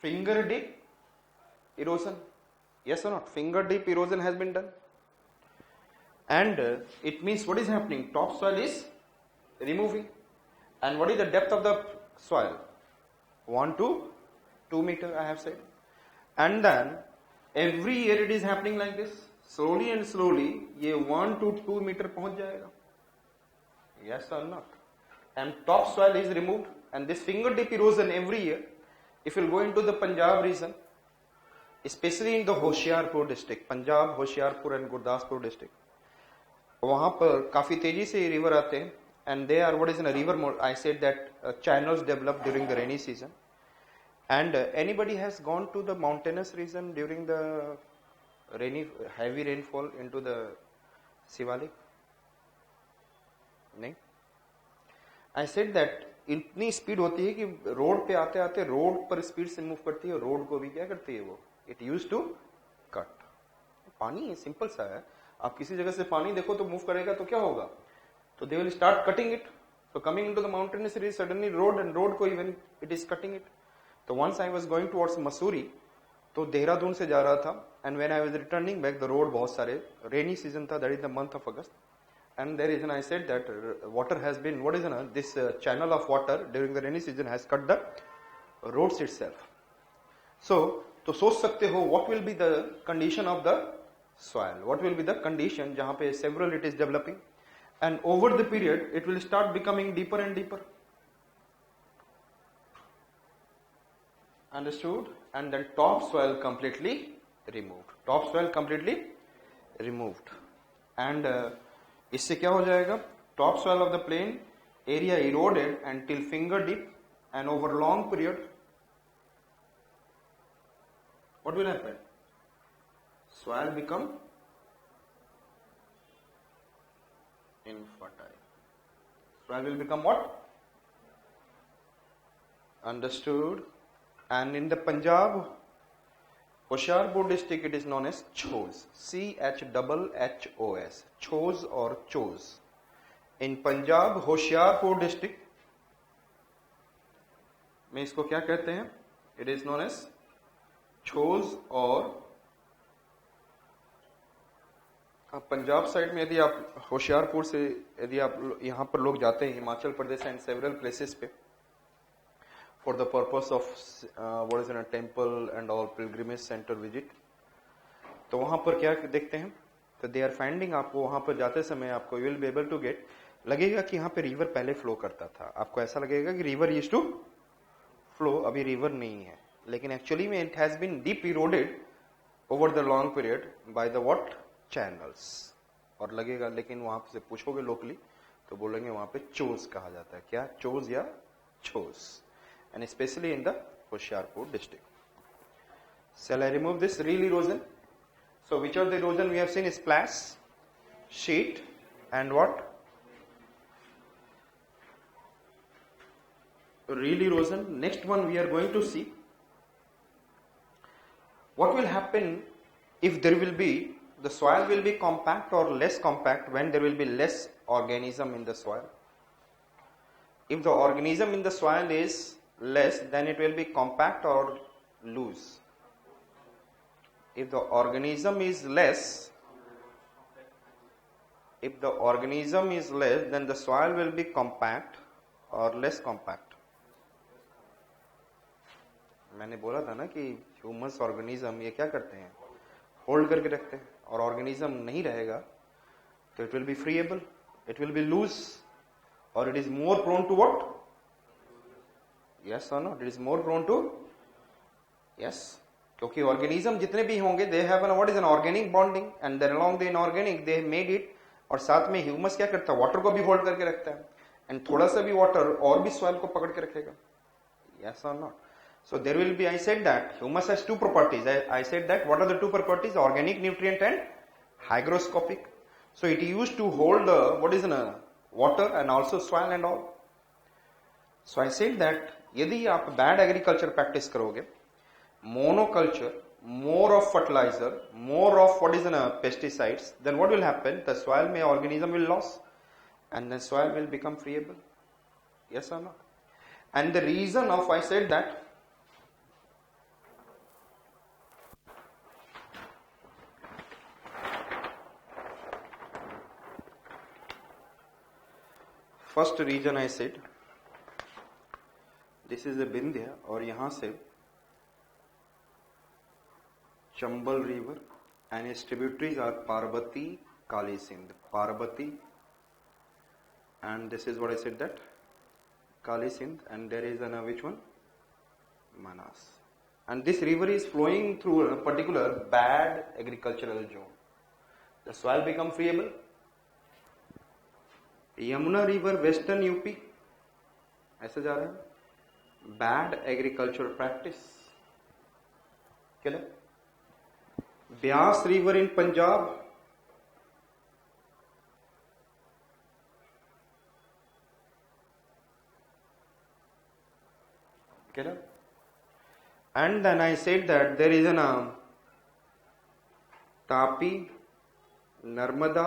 finger deep erosion. Yes or not? Finger deep erosion has been done. And it means what is happening? Topsoil is removing. And what is the depth of the soil? 1 to 2 meter, I have said. And then every year it is happening like this. Slowly and slowly, ये 1 to 2 meter पहुंच जाएगा. Yes or not? And topsoil is removed. And this finger deep erosion every year, if you go into the Punjab region, especially in the Hoshiarpur district, Punjab, Hoshiarpur and Gurdaspur district, वहाँ पर काफी तेजी से river आते हैं. And they are what is in a river mode. I said that channels develop during the rainy season. And anybody has gone to the mountainous region during the heavy rainfall into the Shivalik? नहीं. I said that इतनी speed होती है कि road पे आते आते road पर speed से मूव करती है. रोड को भी क्या करती है वो? It use to cut. पानी सिंपल सा है. आप किसी जगह से पानी देखो तो मूव करेगा तो क्या होगा? तो they will start cutting it. So coming into the mountainous area, suddenly road and road को even it is cutting it. So once I was going towards Mussoorie, तो देहरादून से जा रहा था, and when I was returning back, the road बहुत सारे rainy season था, that is the month of August, and there is and I said that water has been what is this channel of water during the rainy season has cut the roads itself. So तो सोच सकते हो what will be the condition of the soil, what will be the condition जहाँ पे several it is developing. And over the period, it will start becoming deeper and deeper. Understood? And then topsoil completely removed. Topsoil completely removed. And इससे क्या हो जाएगा? Topsoil of the plain area eroded until finger deep, and over long period, what will happen? Soil become infertile. Soil will become what? Understood? And in the Punjab, Hoshiarpur district, it is known as Chos. CHHHOS. Chos or Chos. In Punjab, Hoshiarpur district, में इसको क्या कहते हैं? It is known as Chos or Punjab side में यदि आप होशियारपुर से यदि आप यहाँ पर लोग जाते हैं Himachal Pradesh and several places पे for the purpose of what is in a temple and all pilgrimage centre visit, तो वहां पर क्या देखते हैं? तो दे आर फाइंडिंग, आपको वहां पर जाते समय आपको you will be able to get, लगेगा कि यहाँ पे रिवर पहले फ्लो करता था. आपको ऐसा लगेगा कि रिवर यूज्ड टू फ्लो, अभी रिवर नहीं है, लेकिन एक्चुअली में it has been deep eroded over the long period by the what? Channels. और लगेगा, लेकिन वहां से पूछोगे लोकली तो बोलेंगे वहां पे चोज कहा जाता है. क्या? चोज या छोस. And specially in the Hoshiarpur district. Shall I remove this real erosion? So which of the erosion we have seen? Splash, sheet, and what? Real erosion. Next one we are going to see what will happen if there will be, the soil will be compact or less compact when there will be less organism in the soil. If the organism in the soil is less, then it will be compact or loose. If the organism is less, then the soil will be compact or less compact. मैंने बोला था ना कि humus organism ये क्या करते हैं? Hold करके रखते हैं. और ऑर्गेनिज्म नहीं रहेगा तो it will be friable, it will be loose, और it is more prone to what? Yes और no? It is more prone to yes. क्योंकि ऑर्गेनिज्म जितने भी होंगे they have an what is an organic bonding, and then along the inorganic they made it. और साथ में humus क्या करता है? वाटर को भी होल्ड करके रखता है, एंड थोड़ा सा भी वाटर और भी सॉइल को पकड़ के रखेगा. यस और not? So there will be, I said that humus has two properties. I said that what are the two properties? Organic, nutrient, and hygroscopic. So it used to hold the what is in a water and also soil and all. So I said that यदि आप bad agriculture practice करोगे, monoculture, more of fertilizer, more of what is in a pesticides, then what will happen? The soil may organism will lose, and then soil will become friable. Yes or not? And the reason of I said that first region I said this is a Vindhya और यहां से Chambal river and its tributaries are Parvati, Kali Sindh. Parvati, and this is what I said, that Kali Sindh, and there is another which one? Manas. And this river is flowing through a particular bad agricultural zone. The soil become friable. Yamuna river western UP ऐसे जा रहा है. Bad agricultural practice. क्या? Byas river in Punjab, and then I said that there is an Tapi, Narmada,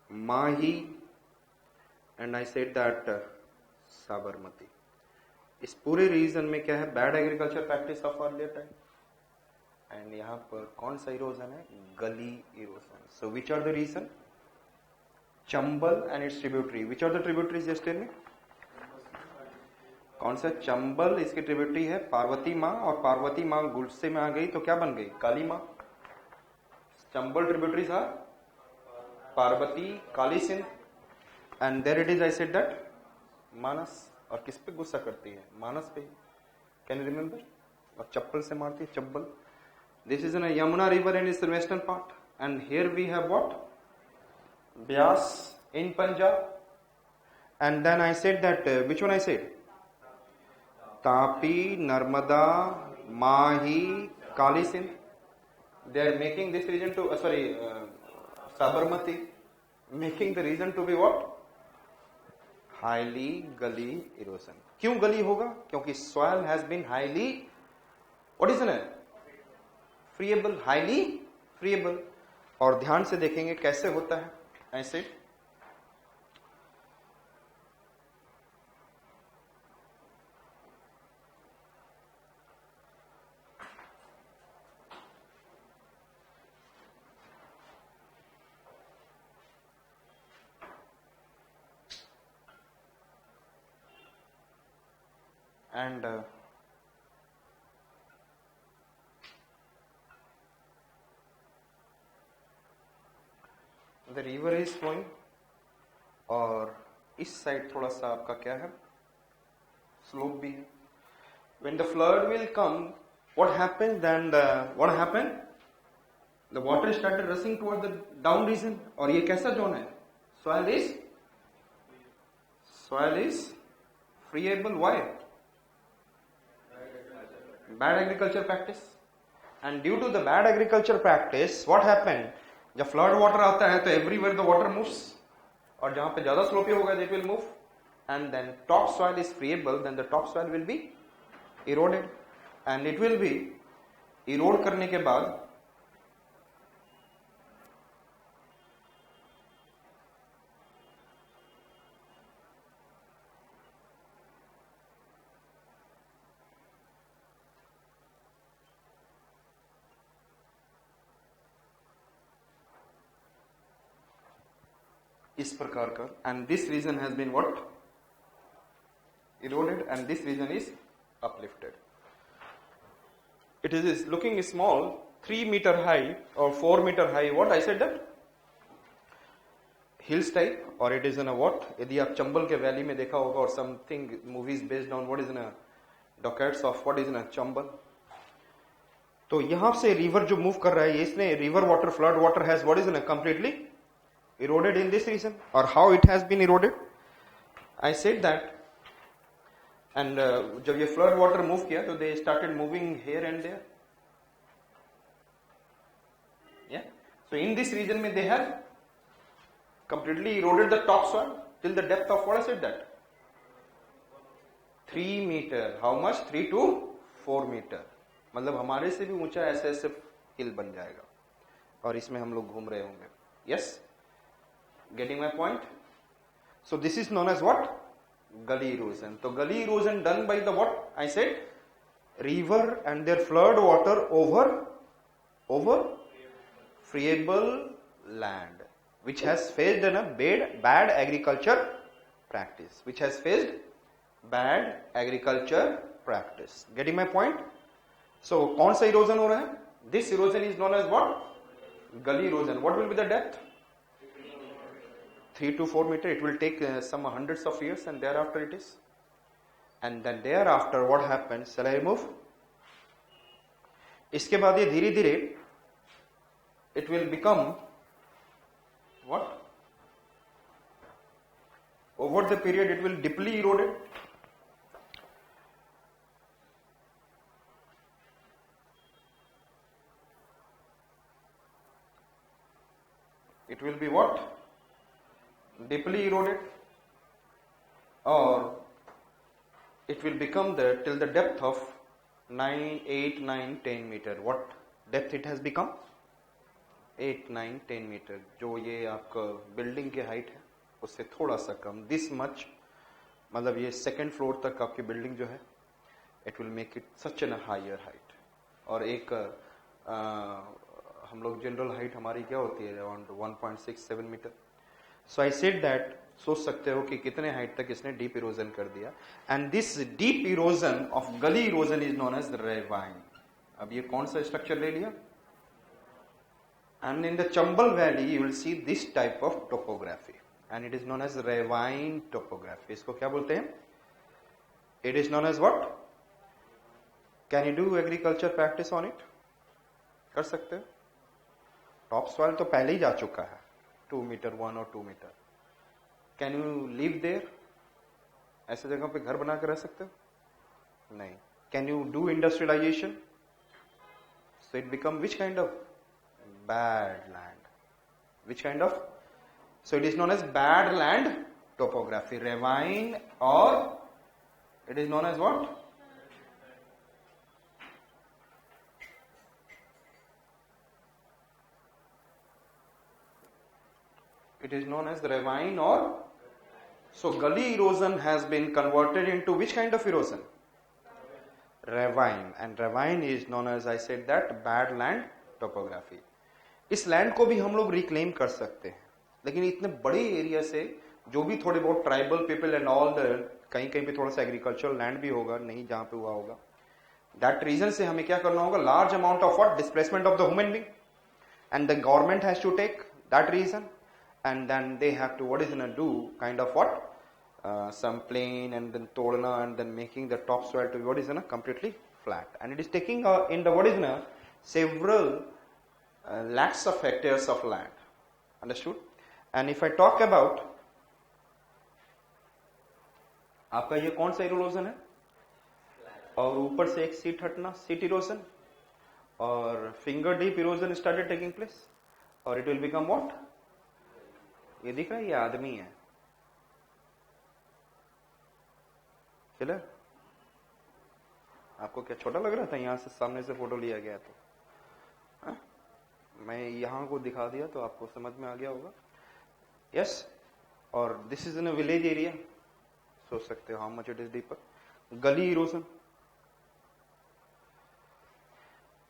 Mahi, and I said that Sabarmati. इस पूरे reason में क्या है? Bad agriculture practice of earlier time. And यहाँ पर कौन सा इरोजन है? Gully erosion. So which are the region? Chambal and its tributary. Which are the tributaries just tell me. कौन सा? चंबल इसकी ट्रिब्यूटरी है पार्वती माँ, और पार्वती माँ गुस्से में आ गई तो क्या बन गई? काली माँ. Chambal tributaries are Parvati, Kali Sindh, and there it is I said that Manas. और किस पे गुस्सा करती है? मानस पे. Can you remember? और चप्पल से मारती है, चप्पल. This is in a Yamuna river and its western part, and here we have what? Byas in Punjab, and then I said that which one I said? Tapi, Narmada, Mahi, Kali Sindh. They are making this region to Sabarmati, making the region to be what? Highly gully erosion. क्यों गली होगा? क्योंकि soil has been highly, what is it? Friable, highly friable. और ध्यान से देखेंगे कैसे होता है. ऐसे and the river is flowing. और इस साइड थोड़ा सा आपका क्या है? स्लोप भी है. When the flood will come, what happens then? What happen? The water started rushing toward the down region. और ये कैसा जोन है? Soil is friable. Why? Bad agriculture practice. And due to the bad agriculture practice what happened? जब flood water आता है तो everywhere the water moves, और जहां पे ज्यादा स्लोपी होगा it will move, and then top soil is friable. Then the top soil will be eroded, and it will be erode करने के बाद इस प्रकार का. And this region has been what? Eroded, and this region is uplifted. It is looking small, 3 meter high or 4 meter high. What I said that? Hills type, or it is in a what? यदि आप चंबल के valley में देखा होगा, और something movies based on what is in a docades of what is in a Chambal. तो यहां से रिवर जो मूव कर रहा है, इसने river water, flood water has what is in a completely eroded in this region. Or how it has been eroded? I said that, and जब ये फ्लड वाटर मूव किया तो they started moving here and there. Yeah. So in this region में they have completely eroded the top soil till the depth of what I said that? 3 meter. How much? 3 to 4 meter. मतलब हमारे से भी ऊंचा ऐसे ऐसे हिल बन जाएगा, और इसमें हम लोग घूम रहे होंगे. Yes? Getting my point? So this is known as what? Gully erosion. So gully erosion done by the what? I said river and their flood water over friable land. which has faced a bad agriculture practice, which has faced bad agriculture practice. Getting my point? So कौन सा erosion हो रहा है? This erosion is known as what? Gully erosion. What will be the depth? 3 to 4 meter. It will take some hundreds of years, and thereafter it is. And then thereafter what happens? Shall I remove? इसके बाद ये धीरे धीरे it will become what? Over the period it will deeply eroded. It will be what? Deeply eroded, or it will become there till the depth of 9, 8, 9, 10 meter. What depth it has become? 8, 9, 10 meter. जो ये आपका building की height है उससे थोड़ा सा कम, this much, मतलब ये सेकेंड फ्लोर तक आपकी बिल्डिंग जो है, it will make it such an higher height. और एक हम लोग जनरल हाइट हमारी क्या होती है? Around 1.67 metre. So I said that, सोच सकते हो कि कितने हाइट तक इसने डीप इरोजन कर दिया. And this deep erosion of gully erosion is known as ravine. अब ये कौन सा स्ट्रक्चर ले लिया? And in the Chambal Valley, you will see this type of topography, and it is known as ravine topography. इसको क्या बोलते हैं? It is known as what? Can you do agriculture practice on it? कर सकते हो? Top soil तो पहले ही जा चुका है, 2 मीटर, 1 और 2 metre. Can you live there? ऐसे जगह पे घर बना कर रह सकते हो? नहीं. Can you do industrialization? So it become which kind of? Bad land. Which kind of? So it is known as bad land topography. Ravine, or it is known as what? It is known as ravine, or so gully erosion has been converted into which kind of erosion? Ravine. And ravine is known as, I said that, bad land topography. इस land को भी हम लोग reclaim कर सकते हैं, लेकिन इतने बड़े एरिया से जो भी थोड़े बहुत tribal people and all the, कहीं कहीं पे थोड़ा सा एग्रीकल्चरल लैंड भी होगा, नहीं जहां पे हुआ होगा, दैट रीजन से हमें क्या करना होगा? Large amount of what? Displacement of the human being, and the government has to take that region, and then they have to what is in do kind of what some plane and then todna and then making the topsoil to what is completely flat, and it is taking in the what is several lakhs of hectares of land. Understood? And if I talk about आपका ये कौन सा erosion है? और ऊपर से एक seat हटना, सीट इरोजन, और finger deep erosion started taking place, और इट विल बिकम व्हाट? ये दिख रहा है, ये आदमी है. क्लियर? आपको क्या छोटा लग रहा था? यहां से सामने से फोटो लिया गया तो हा? मैं यहां को दिखा दिया तो आपको समझ में आ गया होगा. यस. और this is in a village area. सोच सकते हो how much it is deeper. गली erosion.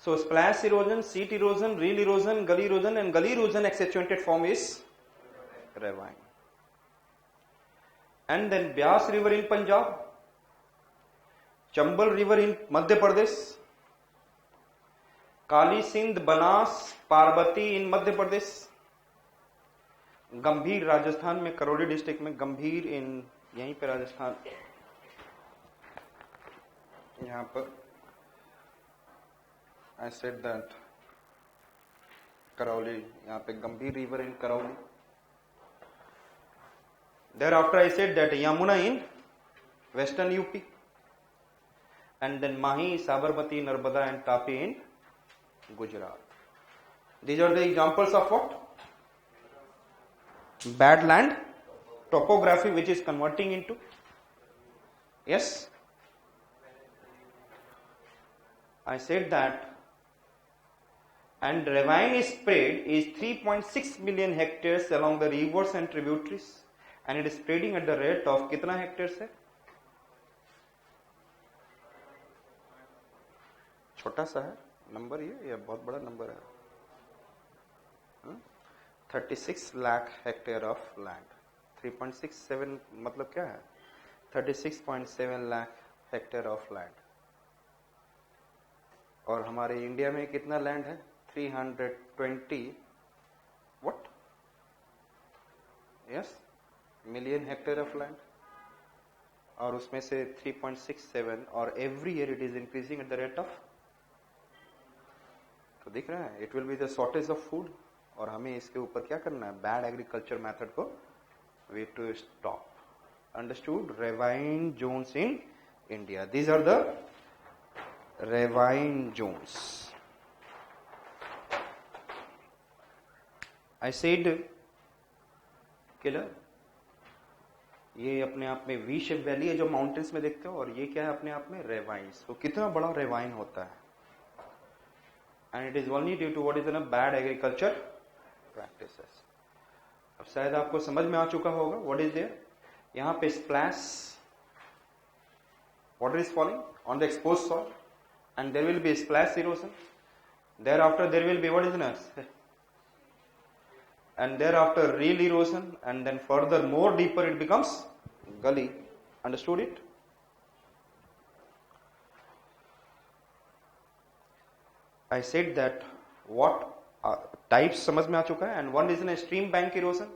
So splash erosion, seat erosion, reel erosion, gully erosion, and gully erosion accentuated form is ravine. And then Byas river in Punjab, Chambal river in Madhya Pradesh, Kali Sindh, Banas, Parvati in Madhya Pradesh, गंभीर राजस्थान में, Karauli district में, गंभीर इन यहीं पे राजस्थान, यहां पर I said that Karauli, यहाँ पे गंभीर river in Karauli. Thereafter I said that Yamuna in western UP, and then Mahi, Sabarmati, Narbada and Tapi in Gujarat. These are the examples of what? Bad land topography which is converting into, yes, I said that. And ravine spread is 3.6 million hectares along the rivers and tributaries, and it is spreading at the rate of कितना hectare है? छोटा सा है number ये, या बहुत बड़ा number है? 36 लाख हेक्टेयर ऑफ लैंड. 3.67 मतलब क्या है? 36.7 लाख हेक्टेयर ऑफ लैंड. और हमारे इंडिया में कितना लैंड है? 320 what? Yes, million hectare of land. और उसमें से 3.67 और every year it is increasing at the rate of. तो दिख रहा है, it will be the shortage of food. और हमें इसके ऊपर क्या करना है? बैड एग्रीकल्चर मेथड को we to stop. Understood? Ravine zones in India. These are the ravine zones. I said killer, ये अपने आप में वी शेप वैली है जो माउंटेन्स में देखते हो, और ये क्या है अपने आप में? रेवाइन्स. तो कितना बड़ा रेवाइन होता है. And it is only due to what is in bad agriculture practices. अब शायद आपको समझ में आ चुका होगा व्हाट इज देयर. यहां पे splash water is falling on the expose soil and there will be splash erosion. thereafter there will be what is in us, and thereafter real erosion, and then further more deeper it becomes gully. Understood it? I said that what types समझ में आ चुका है. And one is in a stream bank erosion,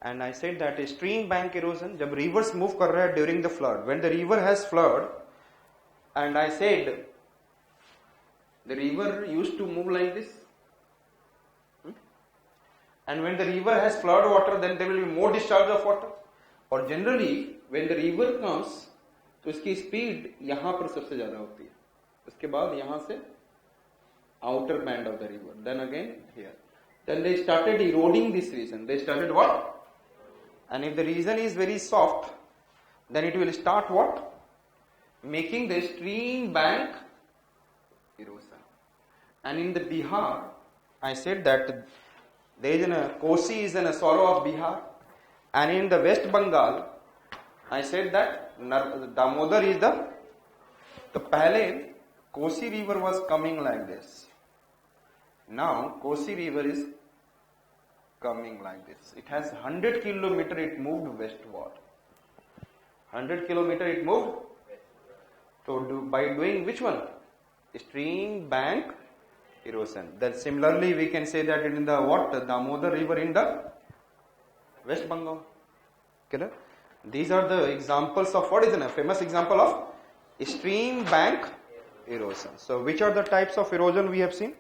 and I said that a stream bank erosion जब rivers move कर रहा है during the flood, when the river has flood, and I said the river used to move like this, and when the river has flood water, then there will be more discharge of water. और generally when the river comes, तो इसकी speed यहाँ पर सबसे ज्यादा होती है, उसके बाद यहाँ से outer band of the river, then again here. Then they started eroding this region. They started what? And if the region is very soft, then it will start what? Making the stream bank erosion. And in the Bihar, I said that there is Kosi is in a sorrow of Bihar, and in the West Bengal, I said that Damodar is the पहले Kosi river was coming like this. Now Kosi river is coming like this. It has 100 kilometer. It moved westward. 100 kilometer it moved. So by doing which one? Stream bank erosion. Then similarly we can say that in the what? The Damodar river in the West Bengal. Okay? These are the examples of what is a famous example of stream bank erosion. So which are the types of erosion we have seen?